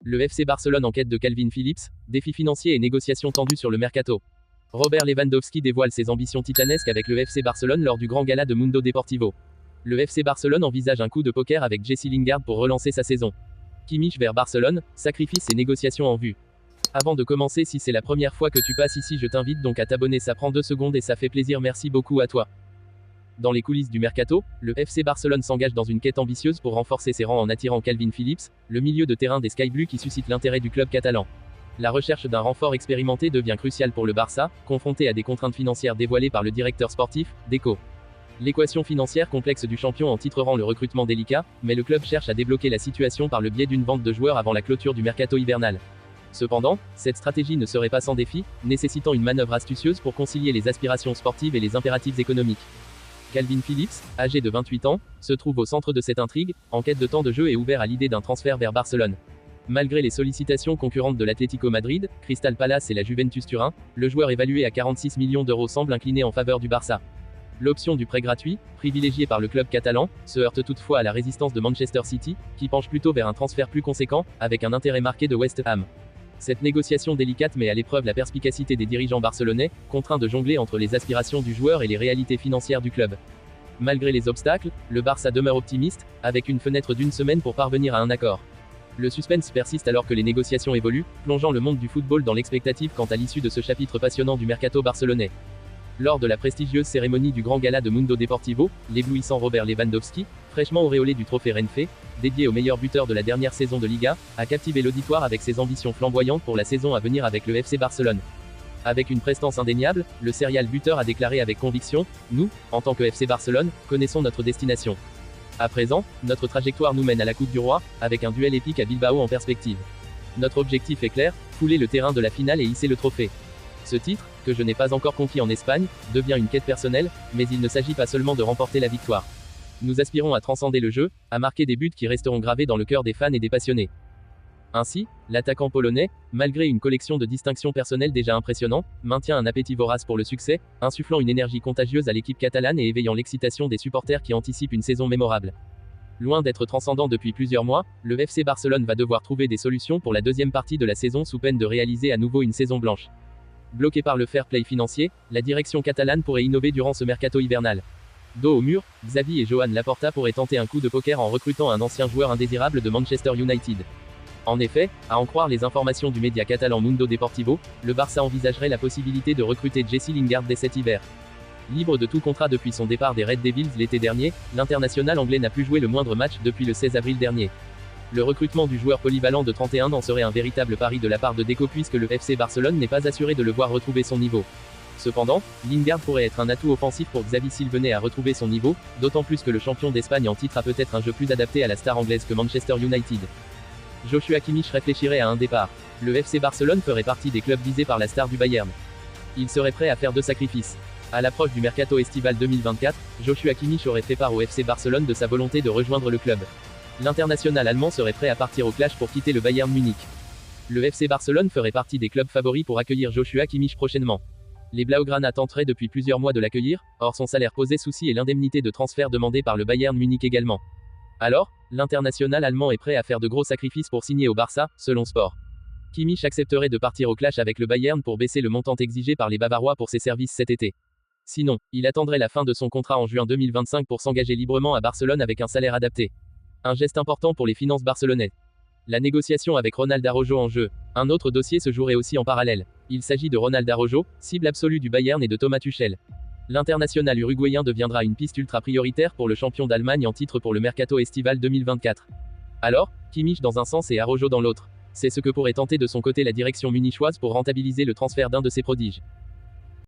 Le FC Barcelone en quête de Calvin Phillips, défis financiers et négociations tendues sur le mercato. Robert Lewandowski dévoile ses ambitions titanesques avec le FC Barcelone lors du grand gala de Mundo Deportivo. Le FC Barcelone envisage un coup de poker avec Jesse Lingard pour relancer sa saison. Kimmich vers Barcelone, sacrifice et négociations en vue. Avant de commencer, si c'est la première fois que tu passes ici, je t'invite donc à t'abonner, ça prend 2 secondes et ça fait plaisir, merci beaucoup à toi. Dans les coulisses du mercato, le FC Barcelone s'engage dans une quête ambitieuse pour renforcer ses rangs en attirant Calvin Phillips, le milieu de terrain des Sky Blues qui suscite l'intérêt du club catalan. La recherche d'un renfort expérimenté devient cruciale pour le Barça, confronté à des contraintes financières dévoilées par le directeur sportif, Deco. L'équation financière complexe du champion en titre rend le recrutement délicat, mais le club cherche à débloquer la situation par le biais d'une vente de joueurs avant la clôture du mercato hivernal. Cependant, cette stratégie ne serait pas sans défi, nécessitant une manœuvre astucieuse pour concilier les aspirations sportives et les impératifs économiques. Calvin Phillips, âgé de 28 ans, se trouve au centre de cette intrigue, en quête de temps de jeu et ouvert à l'idée d'un transfert vers Barcelone. Malgré les sollicitations concurrentes de l'Atlético Madrid, Crystal Palace et la Juventus Turin, le joueur évalué à 46 millions d'euros semble incliné en faveur du Barça. L'option du prêt gratuit, privilégiée par le club catalan, se heurte toutefois à la résistance de Manchester City, qui penche plutôt vers un transfert plus conséquent, avec un intérêt marqué de West Ham. Cette négociation délicate met à l'épreuve la perspicacité des dirigeants barcelonais, contraints de jongler entre les aspirations du joueur et les réalités financières du club. Malgré les obstacles, le Barça demeure optimiste, avec une fenêtre d'1 semaine pour parvenir à un accord. Le suspense persiste alors que les négociations évoluent, plongeant le monde du football dans l'expectative quant à l'issue de ce chapitre passionnant du mercato barcelonais. Lors de la prestigieuse cérémonie du grand gala de Mundo Deportivo, l'éblouissant Robert Lewandowski, fraîchement auréolé du trophée Renfe, dédié au meilleur buteur de la dernière saison de Liga, a captivé l'auditoire avec ses ambitions flamboyantes pour la saison à venir avec le FC Barcelone. Avec une prestance indéniable, le serial buteur a déclaré avec conviction « Nous, en tant que FC Barcelone, connaissons notre destination. À présent, notre trajectoire nous mène à la Coupe du Roi, avec un duel épique à Bilbao en perspective. Notre objectif est clair, fouler le terrain de la finale et hisser le trophée. Ce titre, que je n'ai pas encore conquis en Espagne, devient une quête personnelle, mais il ne s'agit pas seulement de remporter la victoire. Nous aspirons à transcender le jeu, à marquer des buts qui resteront gravés dans le cœur des fans et des passionnés. » Ainsi, l'attaquant polonais, malgré une collection de distinctions personnelles déjà impressionnant, maintient un appétit vorace pour le succès, insufflant une énergie contagieuse à l'équipe catalane et éveillant l'excitation des supporters qui anticipent une saison mémorable. Loin d'être transcendant depuis plusieurs mois, le FC Barcelone va devoir trouver des solutions pour la deuxième partie de la saison sous peine de réaliser à nouveau une saison blanche. Bloqué par le fair play financier, la direction catalane pourrait innover durant ce mercato hivernal. Dos au mur, Xavi et Joan Laporta pourraient tenter un coup de poker en recrutant un ancien joueur indésirable de Manchester United. En effet, à en croire les informations du média catalan Mundo Deportivo, le Barça envisagerait la possibilité de recruter Jesse Lingard dès cet hiver. Libre de tout contrat depuis son départ des Red Devils l'été dernier, l'international anglais n'a plus joué le moindre match depuis le 16 avril dernier. Le recrutement du joueur polyvalent de 31 ans serait un véritable pari de la part de Deco puisque le FC Barcelone n'est pas assuré de le voir retrouver son niveau. Cependant, Lingard pourrait être un atout offensif pour Xavi s'il venait à retrouver son niveau, d'autant plus que le champion d'Espagne en titre a peut-être un jeu plus adapté à la star anglaise que Manchester United. Joshua Kimmich réfléchirait à un départ. Le FC Barcelone ferait partie des clubs visés par la star du Bayern. Il serait prêt à faire 2 sacrifices. À l'approche du mercato estival 2024, Joshua Kimmich aurait fait part au FC Barcelone de sa volonté de rejoindre le club. L'international allemand serait prêt à partir au clash pour quitter le Bayern Munich. Le FC Barcelone ferait partie des clubs favoris pour accueillir Joshua Kimmich prochainement. Les Blaugrana tenteraient depuis plusieurs mois de l'accueillir, or son salaire posait souci et l'indemnité de transfert demandée par le Bayern Munich également. Alors, l'international allemand est prêt à faire de gros sacrifices pour signer au Barça, selon Sport. Kimmich accepterait de partir au clash avec le Bayern pour baisser le montant exigé par les Bavarois pour ses services cet été. Sinon, il attendrait la fin de son contrat en juin 2025 pour s'engager librement à Barcelone avec un salaire adapté. Un geste important pour les finances barcelonaises. La négociation avec Ronald Araujo en jeu. Un autre dossier se jouerait aussi en parallèle. Il s'agit de Ronald Araujo, cible absolue du Bayern et de Thomas Tuchel. L'international uruguayen deviendra une piste ultra prioritaire pour le champion d'Allemagne en titre pour le mercato estival 2024. Alors, Kimmich dans un sens et Araujo dans l'autre. C'est ce que pourrait tenter de son côté la direction munichoise pour rentabiliser le transfert d'un de ses prodiges.